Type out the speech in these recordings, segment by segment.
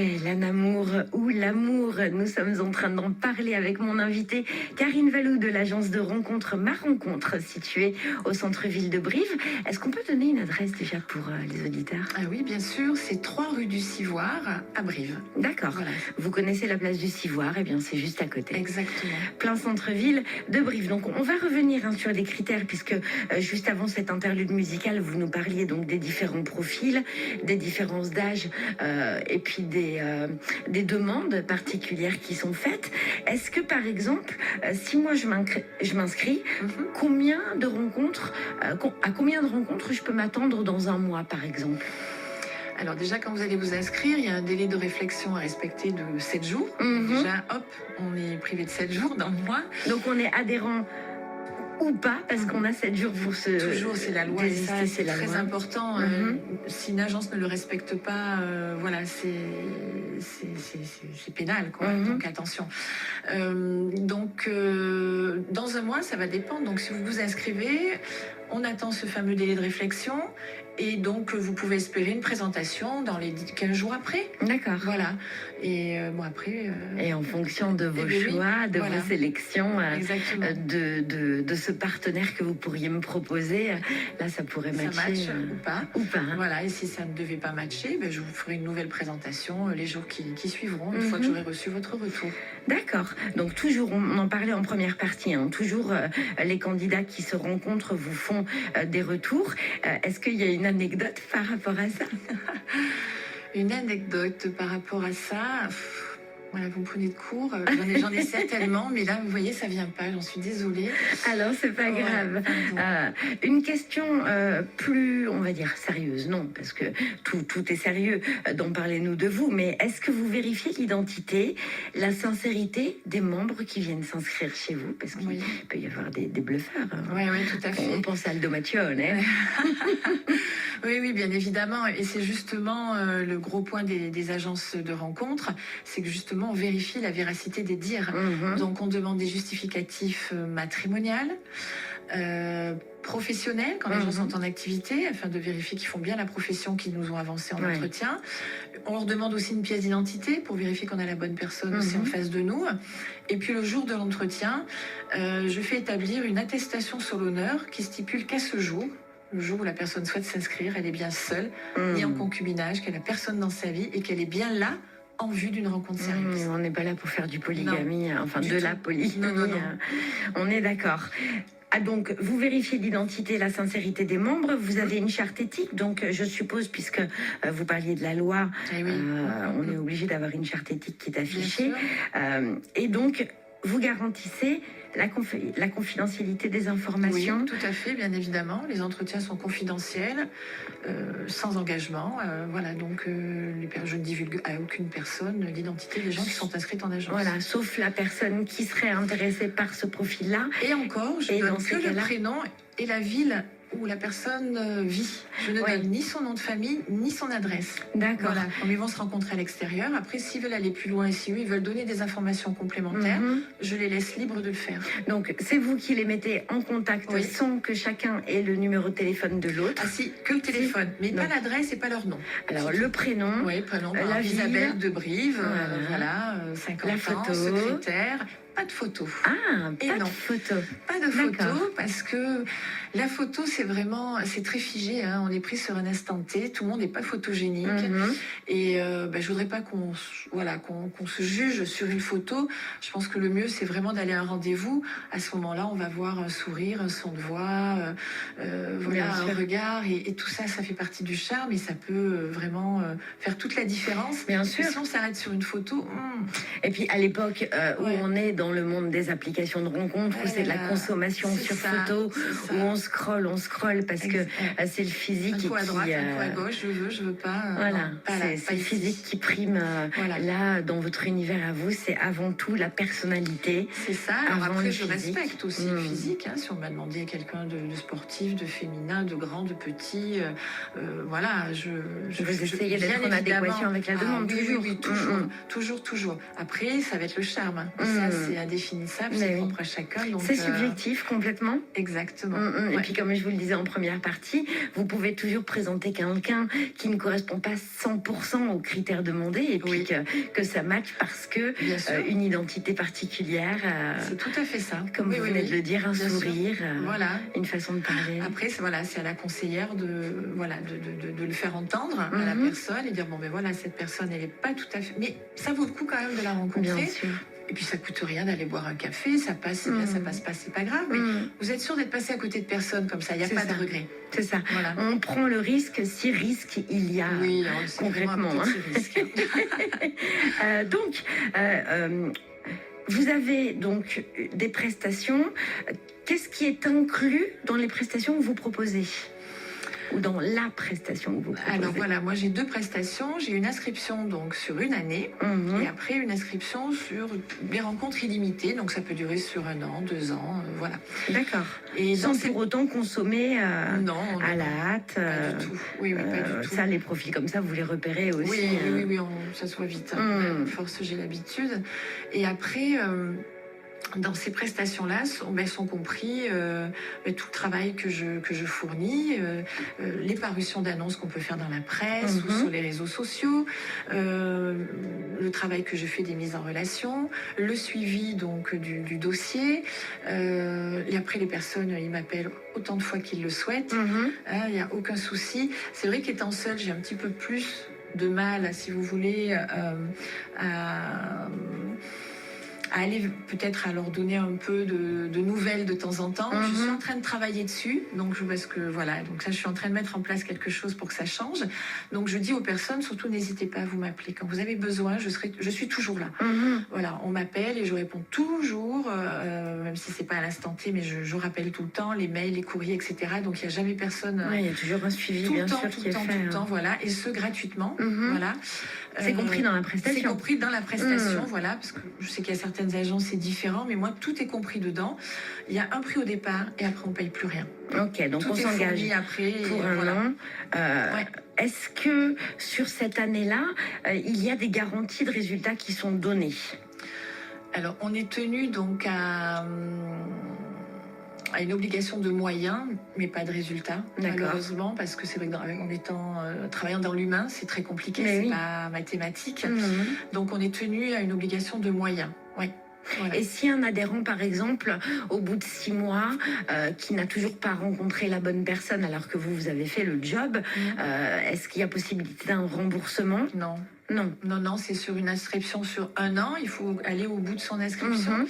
L'amour ou l'amour, nous sommes en train d'en parler avec mon invitée Karine Valou de l'agence de rencontre Ma Rencontre située au centre-ville de Brive. Est-ce qu'on peut donner une adresse déjà pour les auditeurs? Ah oui, bien sûr, c'est 3 rue du Civoire à Brive. D'accord. Voilà. Vous connaissez la place du Civoire, eh bien c'est juste à côté. Exactement. Plein centre-ville de Brive. Donc on va revenir sur les critères puisque juste avant cette interlude musicale, vous nous parliez donc des différents profils, des différences d'âge et puis des demandes particulières qui sont faites. Est-ce que par exemple, si moi je m'inscris, combien de rencontres, à combien de rencontres je peux m'attendre dans un mois par exemple? Alors déjà, quand vous allez vous inscrire, il y a un délai de réflexion à respecter de 7 jours. Déjà, hop, on est privé de 7 jours dans le mois. Donc on est adhérent ou pas, parce qu'on a 7 jours pour se... Toujours, c'est la loi, désister, c'est la très loi. important. Si une agence ne le respecte pas, voilà, c'est pénal, quoi. Donc attention. Dans un mois, ça va dépendre. Donc si vous vous inscrivez, on attend ce fameux délai de réflexion. Et donc, vous pouvez espérer une présentation dans les 15 jours après. D'accord. Voilà. Et bon, après... Et en fonction de vos choix, de vos sélections, de ce partenaire que vous pourriez me proposer, là, ça pourrait matcher. Ça match ou pas. Ou pas. Hein. Voilà. Et si ça ne devait pas matcher, ben, je vous ferai une nouvelle présentation les jours qui suivront, une fois que j'aurai reçu votre retour. D'accord. Donc, toujours, on en parlait en première partie, hein, toujours les candidats qui se rencontrent vous font des retours. Est-ce qu'il y a une anecdote par rapport à ça? Une anecdote par rapport à ça, voilà, vous me prenez de court, j'en ai certainement, mais là, vous voyez, ça vient pas, j'en suis désolée. Alors, c'est pas grave. Une question plus, on va dire, sérieuse, non, parce que tout est sérieux d'en parler, nous, de vous, mais est-ce que vous vérifiez l'identité, la sincérité des membres qui viennent s'inscrire chez vous? Parce qu'il peut y avoir des bluffeurs. Oui, tout à fait. On pense à Aldo Machione, hein. Oui, bien évidemment. Et c'est justement le gros point des agences de rencontres, c'est que justement, on vérifie la véracité des dires. Donc, on demande des justificatifs matrimoniaux, professionnels, quand les gens sont en activité, afin de vérifier qu'ils font bien la profession qu'ils nous ont avancée en entretien. On leur demande aussi une pièce d'identité pour vérifier qu'on a la bonne personne aussi en face de nous. Et puis, le jour de l'entretien, je fais établir une attestation sur l'honneur qui stipule qu'à ce jour, le jour où la personne souhaite s'inscrire, elle est bien seule, ni en concubinage, qu'elle n'a personne dans sa vie et qu'elle est bien là en vue d'une rencontre sérieuse. On n'est pas là pour faire du polygamie, la polygamie. Non. On est d'accord. Ah, donc, vous vérifiez l'identité et la sincérité des membres. Vous avez une charte éthique, donc je suppose, puisque vous parliez de la loi, on est obligé d'avoir une charte éthique qui est affichée. Et donc, vous garantissez la confidentialité des informations? Oui, tout à fait, bien évidemment. Les entretiens sont confidentiels, sans engagement. Voilà, donc je ne divulgue à aucune personne l'identité des gens qui sont inscrits en agence. Voilà, sauf la personne qui serait intéressée par ce profil-là. Et encore, je donne que le prénom et la ville où la personne vit. Je ne donne ni son nom de famille, ni son adresse. D'accord. Voilà, comme ils vont se rencontrer à l'extérieur. Après, s'ils veulent aller plus loin et si eux, ils veulent donner des informations complémentaires, je les laisse libres de le faire. Donc, c'est vous qui les mettez en contact sans que chacun ait le numéro de téléphone de l'autre? Ah si, que le téléphone, mais pas l'adresse et pas leur nom. Alors, le prénom, prénom, la ville, Isabelle de Brive, 50 la photo, secrétaire. Pas de photo. Ah, pas de photo. Pas de photo, parce que la photo, c'est très figé. Hein. On est pris sur un instant T. Tout le monde n'est pas photogénique. Et je voudrais pas qu'on se juge sur une photo. Je pense que le mieux, c'est vraiment d'aller à un rendez-vous. À ce moment-là, on va voir un sourire, un son de voix, un regard. Et tout ça, ça fait partie du charme. Et ça peut vraiment faire toute la différence. Bien sûr. Si on s'arrête sur une photo... Et puis, à l'époque où on est dans le monde des applications de rencontres, où c'est de la consommation sur photo, où on scrolle parce que c'est le physique un coup à droite, qui... un coup à gauche, je veux pas... Voilà, c'est le physique qui prime. Là, dans votre univers à vous, c'est avant tout la personnalité. C'est ça. Alors après, je respecte aussi le physique. Hein, si on m'a demandé quelqu'un de sportif, de féminin, de grand, de petit, voilà, vous essayez d'être en adéquation avec la demande, toujours. Toujours. Après, ça va être le charme. Ça, c'est a défini ça, puis Mais c'est oui. propre à chacun. Donc, C'est subjectif complètement. Exactement. Et Ouais. puis comme je vous le disais en première partie, vous pouvez toujours présenter quelqu'un qui ne correspond pas 100% aux critères demandés et puis Oui. que ça matche parce que Bien sûr. une identité particulière, C'est tout à fait ça. comme Oui, vous oui, venez oui. de le dire, un Bien sûr. sourire, Voilà. une façon de parler. Après, c'est à la conseillère de le faire entendre à la personne et dire bon, ben voilà, cette personne, elle n'est pas tout à fait. Mais ça vaut le coup quand même de la rencontrer. Bien sûr. Et puis ça coûte rien d'aller boire un café, ça passe, c'est bien, ça passe pas, c'est pas grave. Mais vous êtes sûr d'être passé à côté de personne comme ça, il n'y a C'est pas ça. de regret. C'est ça. Voilà. On prend le risque si risque il y a. Oui, alors, c'est concrètement, vraiment un petit risque. Donc, vous avez donc des prestations. Qu'est-ce qui est inclus dans les prestations que vous proposez ou dans la prestation que vous proposez? Alors voilà, moi j'ai 2 prestations. J'ai une inscription donc sur une année et après une inscription sur des rencontres illimitées. Donc ça peut durer sur 1 an, 2 ans, voilà. D'accord. Et Sans dans ces... pour autant consommer Non, à la hâte. pas du tout. Oui, pas du tout. Ça, les profils comme ça, vous les repérez aussi. Oui, ça se voit vite. À force, j'ai l'habitude. Et après... dans ces prestations-là sont compris tout le travail que je fournis, les parutions d'annonces qu'on peut faire dans la presse ou sur les réseaux sociaux, le travail que je fais des mises en relation, le suivi donc du dossier. Et après, les personnes, ils m'appellent autant de fois qu'ils le souhaitent. Il n'y a aucun souci. C'est vrai qu'étant seule, j'ai un petit peu plus de mal, si vous voulez, à aller peut-être à leur donner un peu de nouvelles de temps en temps. Je suis en train de travailler dessus, donc parce que voilà, donc ça, je suis en train de mettre en place quelque chose pour que ça change. Donc je dis aux personnes, surtout n'hésitez pas à vous m'appeler quand vous avez besoin. Je suis toujours là. Voilà, on m'appelle et je réponds toujours, même si c'est pas à l'instant T, mais je rappelle tout le temps les mails, les courriers, etc. Donc il n'y a jamais personne. Il y a toujours un suivi, tout bien le temps, sûr, tout qui le est temps, fait. tout le temps, voilà, et ce gratuitement, voilà. C'est compris dans la prestation. C'est compris dans la prestation, voilà, parce que je sais qu'il y a certaines agences, c'est différent, mais moi, tout est compris dedans. Il y a un prix au départ et après, on paye plus rien. Ok, donc tout on s'engage après pour un an. Est-ce que sur cette année-là, il y a des garanties de résultats qui sont données? Alors, on est tenu donc à une obligation de moyens, mais pas de résultats, malheureusement, parce que c'est vrai qu'en travaillant dans l'humain, c'est très compliqué, c'est pas mathématique. Donc on est tenu à une obligation de moyens. Oui. Voilà. Et si un adhérent, par exemple, au bout de 6 mois, qui n'a toujours pas rencontré la bonne personne alors que vous avez fait le job, est-ce qu'il y a possibilité d'un remboursement? Non. Non, c'est sur une inscription sur 1 an. Il faut aller au bout de son inscription.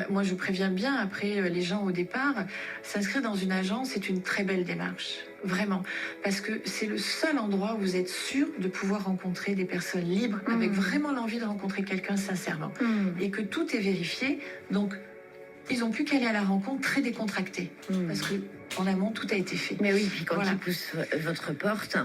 Moi, je préviens bien, après, les gens au départ, s'inscrire dans une agence, c'est une très belle démarche. Vraiment. Parce que c'est le seul endroit où vous êtes sûr de pouvoir rencontrer des personnes libres, avec vraiment l'envie de rencontrer quelqu'un sincèrement. Et que tout est vérifié. Donc, ils n'ont plus qu'à aller à la rencontre très décontractés. Parce que en amont, tout a été fait. Mais oui, puis quand ils poussent votre porte,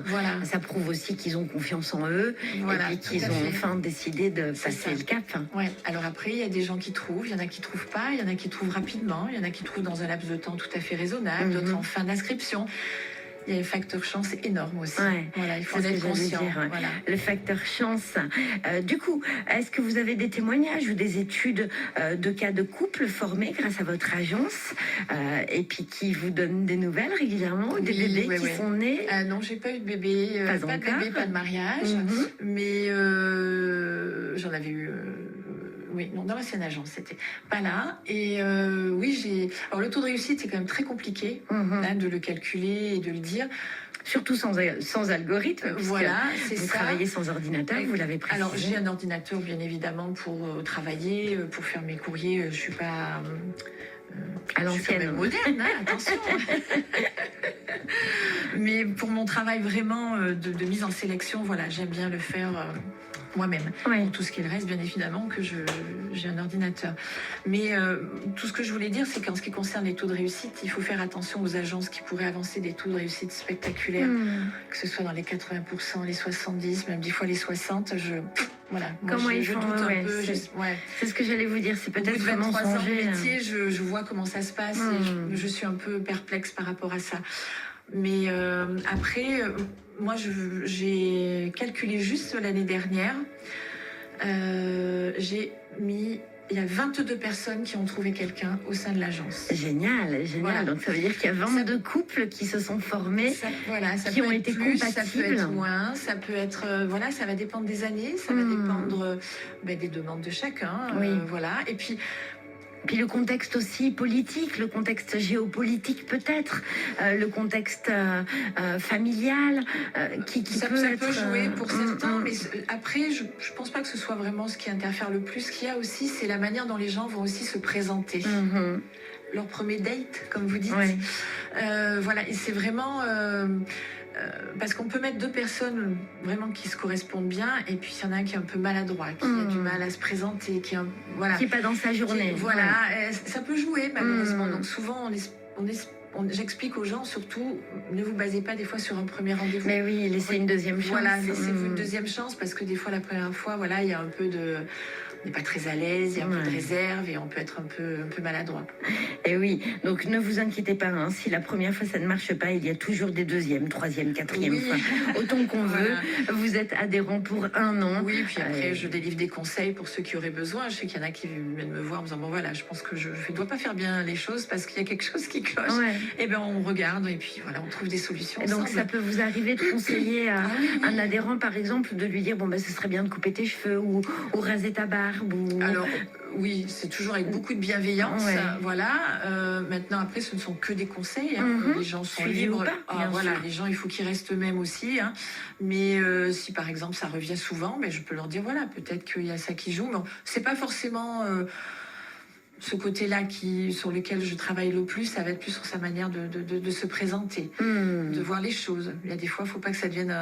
ça prouve aussi qu'ils ont confiance en eux et puis qu'ils ont enfin décidé de passer le cap. Ouais. Alors après, il y a des gens qui trouvent, il y en a qui trouvent pas, il y en a qui trouvent rapidement, il y en a qui trouvent dans un laps de temps tout à fait raisonnable, d'autres en fin d'inscription. Il y a un facteur chance énorme aussi. Voilà, il faut en être conscient. Voilà. Le facteur chance. Du coup, est-ce que vous avez des témoignages ou des études de cas de couple formés grâce à votre agence et puis qui vous donnent des nouvelles régulièrement, des bébés qui sont nés? Non, j'ai pas eu de bébé, pas de bébé, pas de mariage, mais j'en avais eu. Oui, non, dans l'ancienne agence, c'était pas là. Et oui, alors le taux de réussite, c'est quand même très compliqué de le calculer et de le dire. Surtout sans algorithme. Voilà, c'est ça. Vous travaillez sans ordinateur, vous l'avez précisé. Alors, j'ai un ordinateur, bien évidemment, pour travailler, pour faire mes courriers. Je suis pas... à l'ancienne. Je suis quand même moderne, attention. Mais pour mon travail vraiment de mise en sélection, voilà, j'aime bien le faire moi-même. Pour tout ce qui est le reste, bien évidemment, que j'ai un ordinateur. Mais tout ce que je voulais dire, c'est qu'en ce qui concerne les taux de réussite, il faut faire attention aux agences qui pourraient avancer des taux de réussite spectaculaires, que ce soit dans les 80%, les 70%, même des fois les 60%. Voilà. Comment ils font, doute un peu. C'est ce que j'allais vous dire. C'est peut-être au bout de 23 ans songer, de métier, je vois comment ça se passe et je suis un peu perplexe par rapport à ça. Mais après, moi, j'ai calculé juste l'année dernière. J'ai mis il y a 22 personnes qui ont trouvé quelqu'un au sein de l'agence. Génial, génial. Voilà. Donc ça veut dire qu'il y a 22 couples qui se sont formés, Ça qui peut ont être été plus, ça peut compatibles. être moins, ça peut être, voilà, ça va dépendre des années, ça va dépendre des demandes de chacun, Oui. voilà. Et puis le contexte aussi politique, le contexte géopolitique peut-être, le contexte familial, qui ça peut peut jouer pour certains, mais après, je pense pas que ce soit vraiment ce qui interfère le plus. Ce qu'il y a aussi, c'est la manière dont les gens vont aussi se présenter. Leur premier date, comme vous dites. Ouais. Voilà, et c'est vraiment... parce qu'on peut mettre deux personnes vraiment qui se correspondent bien, et puis il y en a un qui est un peu maladroit, qui a du mal à se présenter, qui est pas dans sa journée. Voilà, ça peut jouer malheureusement. Donc souvent, j'explique aux gens surtout, ne vous basez pas des fois sur un premier rendez-vous. Mais oui, laissez une deuxième chance. Voilà, laissez-vous une deuxième chance, parce que des fois, la première fois, voilà, il y a un peu de... On n'est pas très à l'aise, il y a un peu de réserve et on peut être un peu maladroit. Et oui, donc ne vous inquiétez pas, hein, si la première fois ça ne marche pas, il y a toujours des deuxièmes, troisième, quatrième fois. Autant qu'on veut. Vous êtes adhérent pour 1 an. Oui, puis après, je délivre des conseils pour ceux qui auraient besoin. Je sais qu'il y en a qui viennent me voir en me disant, bon voilà, je pense que je ne dois pas faire bien les choses parce qu'il y a quelque chose qui cloche. Et bien on regarde et puis voilà, on trouve des solutions. Et donc ça peut vous arriver de conseiller à un adhérent, par exemple, de lui dire, bon ce serait bien de couper tes cheveux ou raser ta barbe ou... Alors, oui, c'est toujours avec beaucoup de bienveillance. Voilà. Maintenant, après, ce ne sont que des conseils. Les gens sont libres. Les gens, il faut qu'ils restent eux-mêmes aussi. Hein. Mais si, par exemple, ça revient souvent, je peux leur dire, voilà, peut-être qu'il y a ça qui joue. Mais c'est pas forcément... ce côté-là sur lequel je travaille le plus, ça va être plus sur sa manière de se présenter, de voir les choses. Il y a des fois, il ne faut pas que ça devienne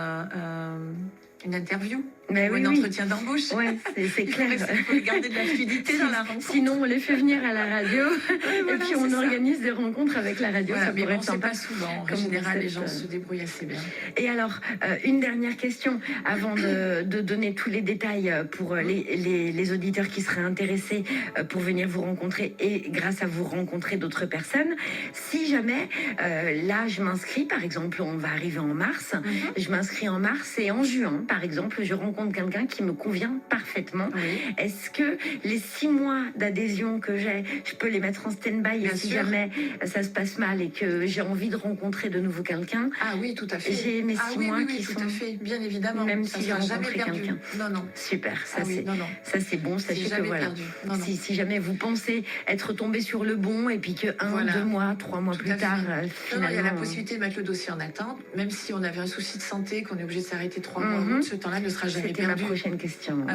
une interview ou un entretien d'embauche. C'est clair. Il faut garder de la fluidité dans la rencontre. Sinon, on les fait venir à la radio et puis on organise des rencontres avec la radio. Voilà, ça pourrait être sympa. Pas souvent. En général, les gens se débrouillent assez bien. Et alors, une dernière question avant de donner tous les détails pour les auditeurs qui seraient intéressés pour venir vous rencontrer et grâce à vous rencontrer d'autres personnes. Si jamais, là, je m'inscris, par exemple, on va arriver en mars, je m'inscris en mars et en juin, par exemple, je rencontre quelqu'un qui me convient parfaitement. Est-ce que les 6 mois d'adhésion que j'ai, je peux les mettre en stand-by si jamais ça se passe mal et que j'ai envie de rencontrer de nouveau quelqu'un? Ah oui, tout à fait. J'ai mes 6 mois qui tout sont... à fait, bien évidemment. Même si j'ai rencontré quelqu'un. Non. Super, ça c'est bon. Sachez que voilà, si jamais vous pensez être tombé sur le bon et puis que 2 mois, 3 mois plus tard, finalement... il y a la possibilité de mettre le dossier en attente, même si on avait un souci de santé, qu'on est obligé de s'arrêter 3 mois, ce temps-là ne sera jamais perdu. C'était ma prochaine question.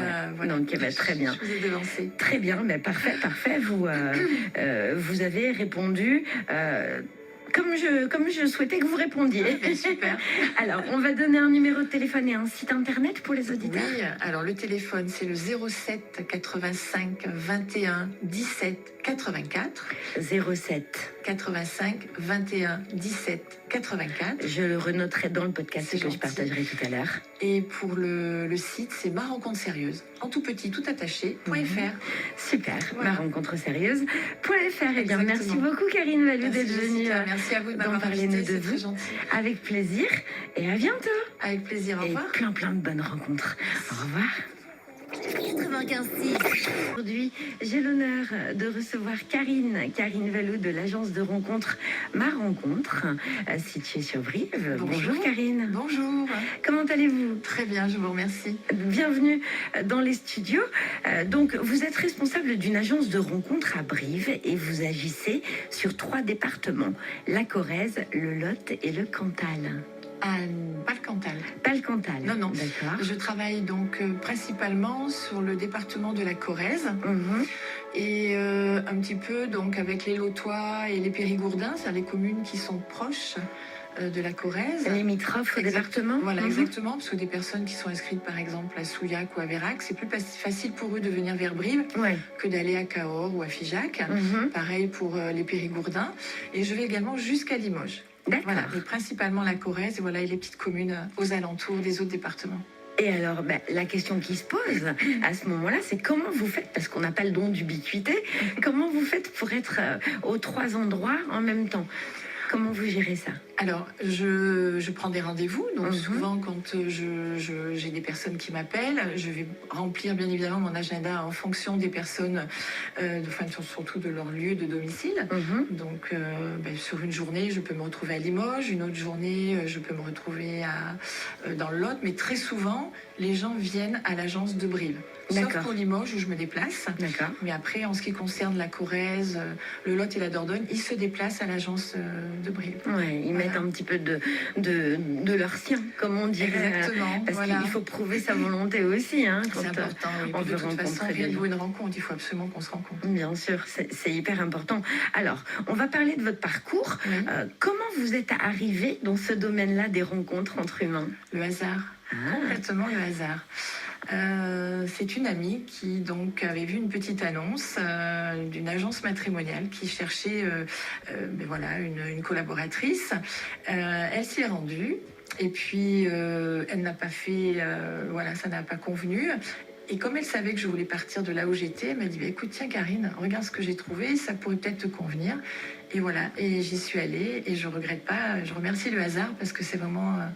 Donc, très bien. Je vous ai devancé. Très bien, parfait. Vous avez répondu... Comme je souhaitais que vous répondiez. Super. Alors, on va donner un numéro de téléphone et un site internet pour les auditeurs. Oui, alors le téléphone, c'est le 07 85 21 17 84. 07 85 21 17 84. Je le renoterai dans le podcast que je partagerai tout à l'heure. Et pour le site, c'est Ma Rencontre Sérieuse, en tout petit, tout attaché, .fr. Super, Ma Rencontre Sérieuse.fr. Eh bien, merci beaucoup, Karine Vallou, d'être venue. Merci à vous de m'avoir invité, c'est très gentil. Avec plaisir et à bientôt. Avec plaisir, au revoir. Et plein de bonnes rencontres. Au revoir. 95.6. Aujourd'hui, j'ai l'honneur de recevoir Karine Vallou de l'agence de rencontre Ma Rencontre, située sur Brive. Bonjour Karine. Bonjour. Comment allez-vous? Très bien, je vous remercie. Bienvenue dans les studios. Donc, vous êtes responsable d'une agence de rencontre à Brive et vous agissez sur 3 départements, la Corrèze, le Lot et le Cantal. Pas le Cantal. Pas le Cantal. Non. D'accord. Je travaille donc principalement sur le département de la Corrèze et un petit peu donc avec les Lotois et les Périgourdins, c'est-à-dire les communes qui sont proches de la Corrèze. Limitrophes au département. Voilà, exactement, parce que des personnes qui sont inscrites par exemple à Souillac ou à Vérac, c'est plus facile pour eux de venir vers Brive que d'aller à Cahors ou à Figeac. Pareil pour les Périgourdins. Et je vais également jusqu'à Limoges. Voilà, et principalement la Corrèze et les petites communes aux alentours des autres départements. Et alors, la question qui se pose à ce moment-là, c'est comment vous faites, parce qu'on n'a pas le don d'ubiquité, comment vous faites pour être aux 3 endroits en même temps? Comment vous gérez ça? Alors, je prends des rendez-vous. Donc, Mhm. souvent, quand j'ai des personnes qui m'appellent, je vais remplir bien évidemment mon agenda en fonction des personnes, enfin, surtout de leur lieu de domicile. Mhm. Donc, sur une journée, je peux me retrouver à Limoges. Une autre journée, je peux me retrouver dans le Lot. Mais très souvent, les gens viennent à l'agence de Brive. Sauf D'accord. pour Limoges, où je me déplace. D'accord. Mais après, en ce qui concerne la Corrèze, le Lot et la Dordogne, ils se déplacent à l'agence de Brive. Ouais, ils Voilà. mettent un petit peu de leur sien, comme on dirait. Exactement, Parce voilà. qu'il faut prouver sa volonté aussi. Hein, quand C'est important, oui. on Puis veut de toute façon, rencontrer rien des ne gens. vaut une rencontre. Il faut absolument qu'on se rencontre. Bien sûr, c'est hyper important. Alors, on va parler de votre parcours. Oui. Comment vous êtes arrivé dans ce domaine-là des rencontres entre humains? Le hasard, complètement le hasard. C'est une amie qui donc avait vu une petite annonce d'une agence matrimoniale qui cherchait voilà, une collaboratrice. Elle s'y est rendue et puis elle n'a pas fait, voilà, ça n'a pas convenu. Et comme elle savait que je voulais partir de là où j'étais, elle m'a dit écoute, tiens Karine, regarde ce que j'ai trouvé, ça pourrait peut-être te convenir. Et voilà, et j'y suis allée et je regrette pas, je remercie le hasard parce que c'est vraiment un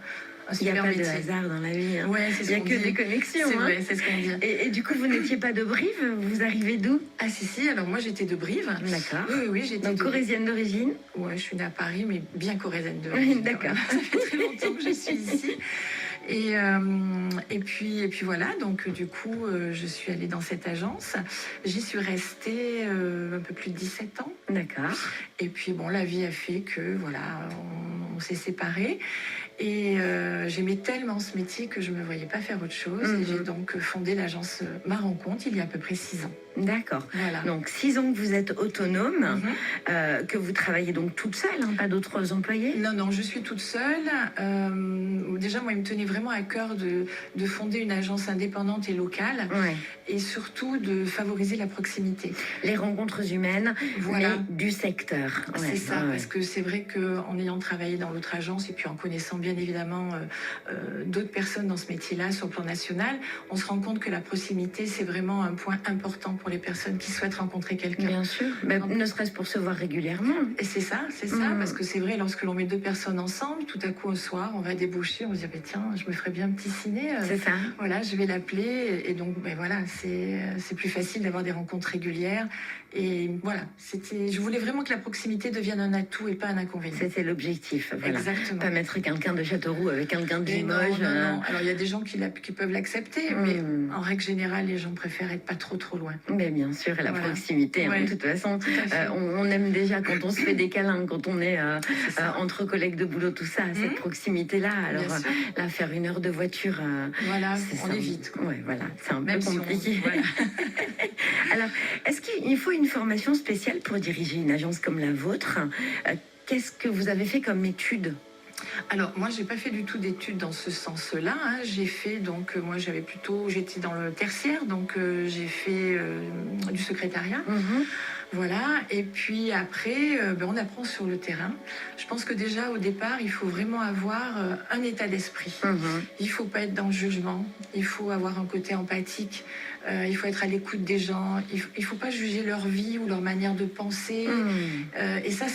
Il n'y a super pas de métier. hasard dans la vie. Hein. Ouais, c'est Il ce n'y a qu'on que dit. des connexions. C'est Hein. vrai, c'est ce qu'on dit. Et du coup, vous n'étiez pas de Brive? Vous arrivez d'où? Ah si, alors moi j'étais de Brive. D'accord. Oui, j'étais Donc, corrézienne d'origine? Ouais, je suis née à Paris, mais bien corrézienne de Oui, origine, d'accord. quand même. Ça fait très longtemps que je suis ici. Et puis voilà, donc du coup, je suis allée dans cette agence. J'y suis restée un peu plus de 17 ans. D'accord. Et puis bon, la vie a fait que voilà, on s'est séparés. Et j'aimais tellement ce métier que je ne me voyais pas faire autre chose. Et j'ai donc fondé l'agence Ma Rencontre il y a à peu près 6 ans. D'accord. Voilà. Donc 6 ans que vous êtes autonome, Mhm. que vous travaillez donc toute seule, hein, pas d'autres employés? Non, je suis toute seule. Déjà, moi, il me tenait vraiment à cœur de fonder une agence indépendante et locale, Ouais. et surtout de favoriser la proximité. Les rencontres humaines, Voilà. mais du secteur. Ouais, C'est ça, ouais. parce que c'est vrai qu'en ayant travaillé dans l'autre agence et puis en connaissant bien évidemment d'autres personnes dans ce métier-là sur le plan national, on se rend compte que la proximité, c'est vraiment un point important pour les personnes qui souhaitent rencontrer quelqu'un. Bien sûr, ben, ne serait-ce pour se voir régulièrement. Et c'est ça, parce que c'est vrai, lorsque l'on met deux personnes ensemble, tout à coup, au soir, on va débaucher, on se dit, bah, tiens, je me ferais bien un petit ciné. C'est ça. Voilà, je vais l'appeler. Et donc, ben voilà, c'est plus facile d'avoir des rencontres régulières. Et voilà, je voulais vraiment que la proximité devienne un atout et pas un inconvénient. C'était l'objectif. Voilà. Exactement. Pas mettre quelqu'un de Châteauroux avec quelqu'un de Et Limoges. non. Alors, il y a des gens qui peuvent l'accepter, mais en règle générale, les gens préfèrent être pas trop loin. Mais bien sûr, et la Voilà. proximité, Ouais. de toute façon, Tout à fait. on aime déjà quand on se fait des câlins, quand on est C'est ça. entre collègues de boulot, tout ça, cette proximité-là. Alors Bien sûr. là, faire 1 heure de voiture, Voilà, c'est on ça. évite. Quoi. Ouais, voilà, c'est un Même peu si compliqué. voilà. Alors, est-ce qu'il faut une formation spéciale pour diriger une agence comme la vôtre? Qu'est-ce que vous avez fait comme études? Alors, moi, j'ai pas fait du tout d'études dans ce sens-là. Hein. J'ai fait, donc, moi, j'étais dans le tertiaire, donc j'ai fait du secrétariat. Voilà, et puis après, on apprend sur le terrain. Je pense que déjà, au départ, il faut vraiment avoir un état d'esprit. Il faut pas être dans le jugement, il faut avoir un côté empathique, il faut être à l'écoute des gens, il faut pas juger leur vie ou leur manière de penser. Et ça,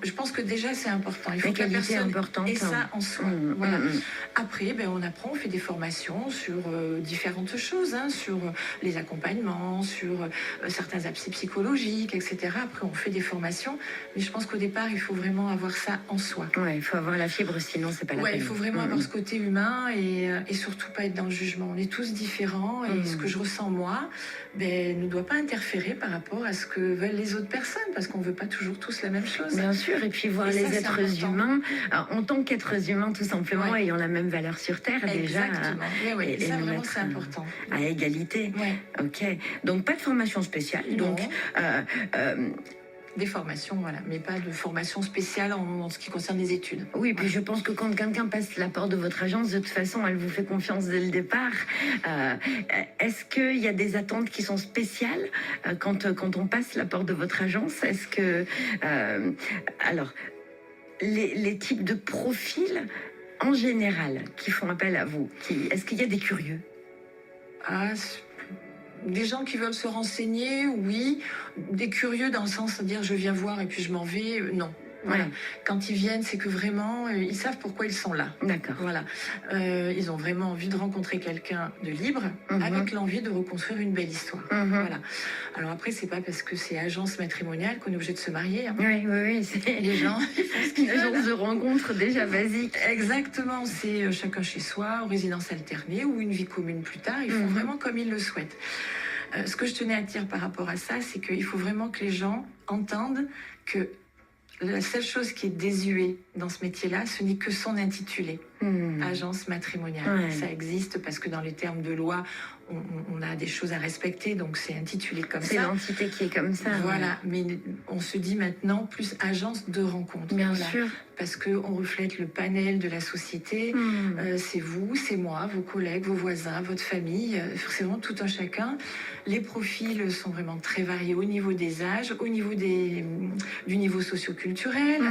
je pense que déjà, c'est important. Il faut Une que la qualité personne importante. ait ça en soi. Voilà. Après, on apprend, on fait des formations sur différentes choses, hein, sur les accompagnements, sur certains aspects psychologiques, etc. Après, on fait des formations, mais je pense qu'au départ, il faut vraiment avoir ça en soi. Ouais, il faut avoir la fibre, sinon c'est pas la peine. Il faut vraiment avoir ce côté humain et surtout pas être dans le jugement. On est tous différents et ce que je ressens moi ne doit pas interférer par rapport à ce que veulent les autres personnes, parce qu'on veut pas toujours tous la même chose. Bien sûr, et puis voir Et les ça, c'est êtres important. humains en tant qu'êtres humains, tout simplement, Ouais. ayant la même valeur sur Terre déjà. Exactement. Et Ça, nous vraiment, mettre c'est important. à égalité. Ouais. Ok, donc pas de formation spéciale. Non. Donc, Des formations, voilà, mais pas de formation spéciale en ce qui concerne les études. oui, puis je pense que quand quelqu'un passe la porte de votre agence, de toute façon, elle vous fait confiance dès le départ. Est-ce qu'il y a des attentes qui sont spéciales quand on passe la porte de votre agence? Est-ce que... alors, les types de profils en général qui font appel à vous, est-ce qu'il y a des curieux? Des gens qui veulent se renseigner, oui. Des curieux dans le sens de dire je viens voir et puis je m'en vais, non. Voilà. Ouais. Quand ils viennent, c'est que vraiment, ils savent pourquoi ils sont là. D'accord. Voilà. Ils ont vraiment envie de rencontrer quelqu'un de libre, avec l'envie de reconstruire une belle histoire. Voilà. Alors après, c'est pas parce que c'est agence matrimoniale qu'on est obligé de se marier. Hein. Oui, oui, oui. C'est Les gens, ils font ce qu'ils une veulent. agence de rencontre déjà basique. Exactement, c'est chacun chez soi, en résidence alternée ou une vie commune plus tard. Ils font vraiment comme ils le souhaitent. Ce que je tenais à dire par rapport à ça, c'est qu'il faut vraiment que les gens entendent que la seule chose qui est désuée dans ce métier-là, ce n'est que son intitulé. Agence matrimoniale. Ouais. Ça existe parce que dans les termes de loi, on a des choses à respecter, donc c'est intitulé comme C'est ça. l'entité qui est comme ça. Voilà, mais on se dit maintenant plus agence de rencontre. Bien Voilà. sûr. Parce qu'on reflète le panel de la société. C'est vous, c'est moi, vos collègues, vos voisins, votre famille. C'est vraiment tout un chacun. Les profils sont vraiment très variés au niveau des âges, au niveau du niveau socio-culturel.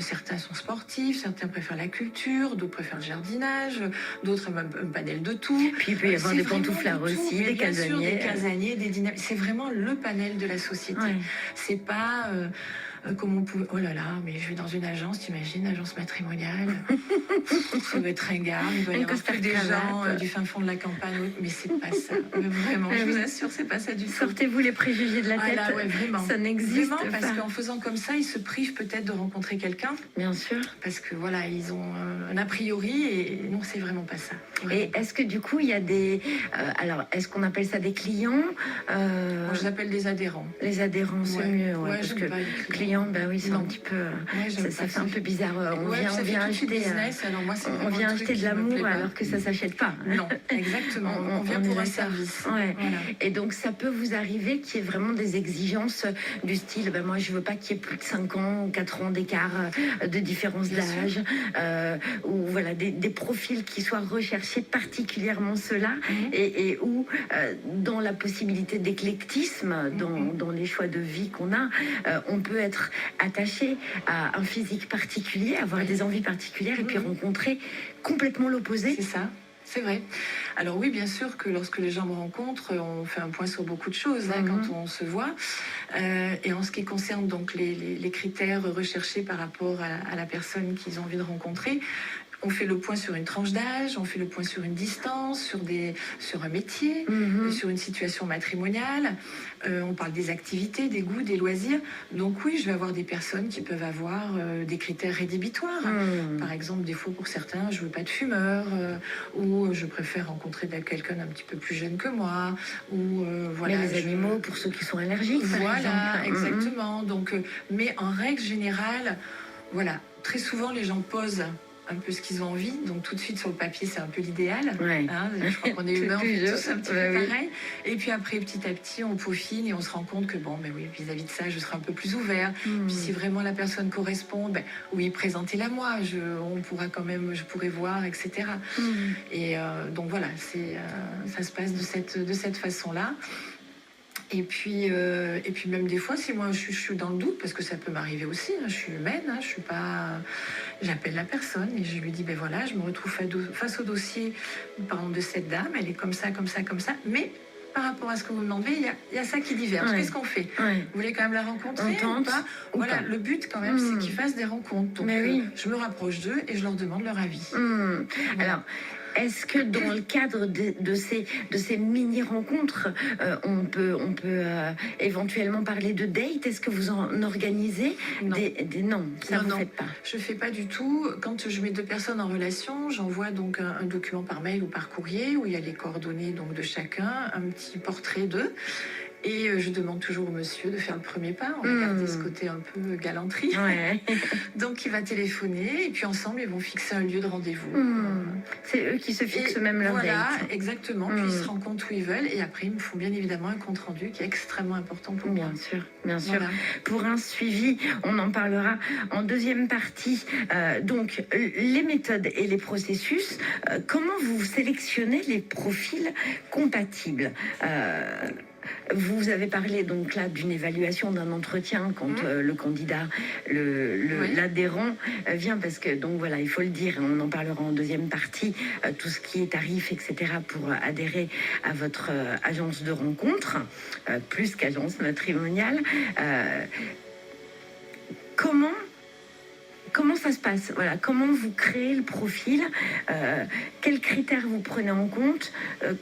Certains sont sportifs, certains préfèrent la culture, d'autres préfèrent le jardinage, d'autres un panel de tout. Puis il peut y avoir C'est des vraiment pantouflards de tout, aussi, mais des bien sûr, casaniers. des casaniers, des dynamiques. C'est vraiment le panel de la société. Ouais. C'est pas comme on pouvait. Oh là là, mais je vais dans une agence, t'imagines, agence matrimoniale. Ça doit être ringard, il doit y Un avoir costard que des gens cravate. du fin fond de la campagne. Oui, mais c'est pas ça. Vraiment, je vous assure, c'est pas ça du tout. Sortez-vous les préjugés de la Ah tête. là, ouais, vraiment. Ça n'existe Vraiment, pas. parce qu'en faisant comme ça, ils se privent peut-être de rencontrer quelqu'un, Bien sûr. parce que voilà, ils ont un a priori, et non, c'est vraiment pas ça. Et est-ce que du coup, il y a des... alors, est-ce qu'on appelle ça des clients Moi, je les appelle des adhérents. Les adhérents, c'est Ouais. mieux. Ouais, parce j'aime que pas les clients, ben oui, c'est Non. un petit peu... Ouais, j'aime ça pas fait un peu bizarre. On Ouais, vient, ça on fait vient tout de suite acheter... business, alors moi, c'est on vraiment vient un truc acheter de qui me l'amour plaît pas. alors que ça s'achète pas. Non, exactement. On vient est pour un d'accord. service. Ouais. Voilà. Et donc, ça peut vous arriver qu'il y ait vraiment des exigences du style, ben moi, je veux pas qu'il y ait plus de 5 ans ou 4 ans d'écart de différence Bien d'âge, ou voilà, des profils qui soient recherchés, particulièrement ceux-là, et où, dans la possibilité d'éclectisme, dans les choix de vie qu'on a, on peut être attaché à un physique particulier, avoir des envies particulières, et puis rencontrer complètement l'opposé. C'est ça. C'est vrai. Alors oui, bien sûr que lorsque les gens me rencontrent, on fait un point sur beaucoup de choses quand on se voit. Et en ce qui concerne donc les critères recherchés par rapport à la personne qu'ils ont envie de rencontrer, on fait le point sur une tranche d'âge, on fait le point sur une distance, sur un métier, sur une situation matrimoniale. On parle des activités, des goûts, des loisirs. Donc oui, je vais avoir des personnes qui peuvent avoir des critères rédhibitoires. Par exemple, des fois pour certains, je veux pas de fumeur, ou je préfère rencontrer quelqu'un d'un petit peu plus jeune que moi, ou voilà. Mais les animaux, pour ceux qui sont allergiques, par Voilà, exemple. exactement. Donc, mais en règle générale, voilà, très souvent les gens posent un peu ce qu'ils ont envie, donc tout de suite sur le papier c'est un peu l'idéal. Ouais. Hein, je crois qu'on est humains, on fait tous un petit peu oui. pareil. Et puis après petit à petit on peaufine et on se rend compte que bon, mais oui, vis-à-vis de ça je serai un peu plus ouvert. Puis si vraiment la personne correspond, ben oui, présentez-la moi, on pourra quand même, je pourrai voir, etc. Et donc voilà, ça se passe de cette façon-là. Et puis même des fois, si moi je suis dans le doute, parce que ça peut m'arriver aussi, je suis humaine, je suis pas... J'appelle la personne et je lui dis, ben voilà, je me retrouve face au dossier, par exemple, de cette dame, elle est comme ça, comme ça, comme ça, mais par rapport à ce que vous me demandez, il y a ça qui diverge. Ouais. Qu'est-ce qu'on fait? Ouais. Vous voulez quand même la rencontrer On tente ou pas? ou Voilà, pas. le but quand même, c'est qu'ils fassent des rencontres. Donc Mais oui. je me rapproche d'eux et je leur demande leur avis. Alors, est-ce que dans le cadre de ces mini-rencontres, on peut éventuellement parler de date? Est-ce que vous en organisez? Non. Non, ça Non, vous non. faites pas. Je fais pas du tout. Quand je mets deux personnes en relation, j'envoie donc un document par mail ou par courrier où il y a les coordonnées donc de chacun, un petit portrait d'eux. Et je demande toujours au monsieur de faire le premier pas. On va garder ce côté un peu galanterie. Ouais. Donc il va téléphoner et puis ensemble ils vont fixer un lieu de rendez-vous. C'est eux qui se fixent Et même leur voilà, date. exactement. Puis ils se rencontrent où ils veulent et après ils me font bien évidemment un compte rendu qui est extrêmement important pour moi. Bien sûr, bien sûr. Voilà. Pour un suivi, on en parlera en deuxième partie. Donc, les méthodes et les processus. Comment vous sélectionnez les profils compatibles? Vous avez parlé donc là d'une évaluation, d'un entretien quand le candidat, l'adhérent vient, parce que donc voilà, il faut le dire, on en parlera en deuxième partie, tout ce qui est tarif, etc. pour adhérer à votre agence de rencontre, plus qu'agence matrimoniale. Comment comment ça se passe? Voilà, comment vous créez le profil? Quels critères vous prenez en compte?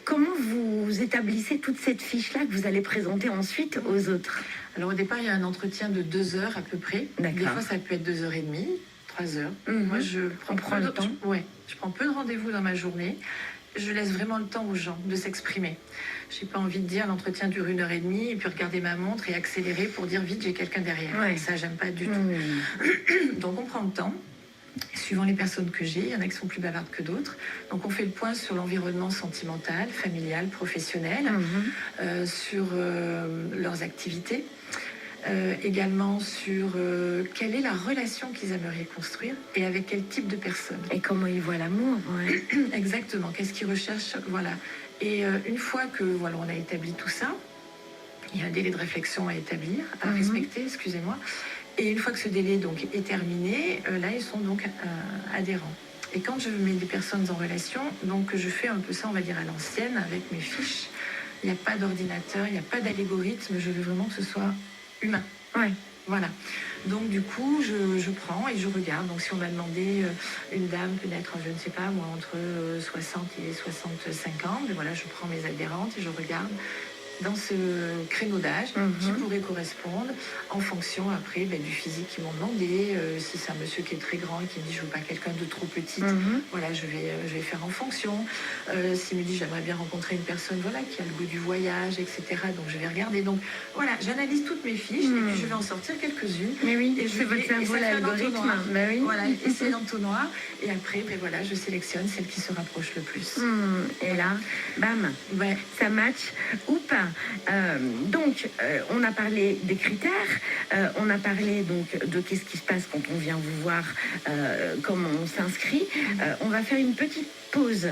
Comment vous établissez toute cette fiche-là que vous allez présenter ensuite aux autres? Alors au départ, il y a un entretien de 2 heures à peu près. Des D'accord. fois, ça peut être 2h30, 3 heures. Mhm. Moi, je On prend le temps. je prends peu de rendez-vous dans ma journée. Je laisse vraiment le temps aux gens de s'exprimer. J'ai pas envie de dire l'entretien dure 1h30 et puis regarder ma montre et accélérer pour dire vite j'ai quelqu'un derrière. Ouais. Ça, j'aime pas du tout. Mhm. Donc on prend le temps. Suivant les personnes que j'ai, il y en a qui sont plus bavardes que d'autres. Donc on fait le point sur l'environnement sentimental, familial, professionnel, Mhm. sur leurs activités, également sur quelle est la relation qu'ils aimeraient construire et avec quel type de personne. Et comment ils voient l'amour? Ouais. Exactement, qu'est-ce qu'ils recherchent, voilà. Et une fois que voilà, on a établi tout ça, il y a un délai de réflexion à établir, à Mhm. respecter, excusez-moi. Et une fois que ce délai donc est terminé, là ils sont donc adhérents. Et quand je mets des personnes en relation, donc je fais un peu ça, on va dire à l'ancienne, avec mes fiches. Il n'y a pas d'ordinateur, il n'y a pas d'algorithme. Je veux vraiment que ce soit humain. Ouais. Voilà. Donc du coup, je prends et je regarde. Donc si on m'a demandé une dame peut-être, je ne sais pas, moi entre 60 et 65 ans, mais voilà, je prends mes adhérentes et je regarde dans ce créneau d'âge qui pourrait correspondre en fonction après du physique qu'ils m'ont demandé. Si c'est un monsieur qui est très grand et qui me dit je veux pas quelqu'un de trop petite, voilà, je vais faire en fonction. S'il me dit j'aimerais bien rencontrer une personne voilà, qui a le goût du voyage, etc. Donc je vais regarder. Donc voilà, j'analyse toutes mes fiches et puis je vais en sortir quelques-unes. Mais oui, Et c'est votre cerveau, ça fait un l'algorithme. entonnoir. Mais oui. Voilà, et c'est l'entonnoir. Et après, voilà, je sélectionne celle qui se rapproche le plus. Et là, bam, Ouais. ça match ou pas. Donc, on a parlé des critères, on a parlé donc de qu'est-ce qui se passe quand on vient vous voir, comment on s'inscrit. On va faire une petite pause.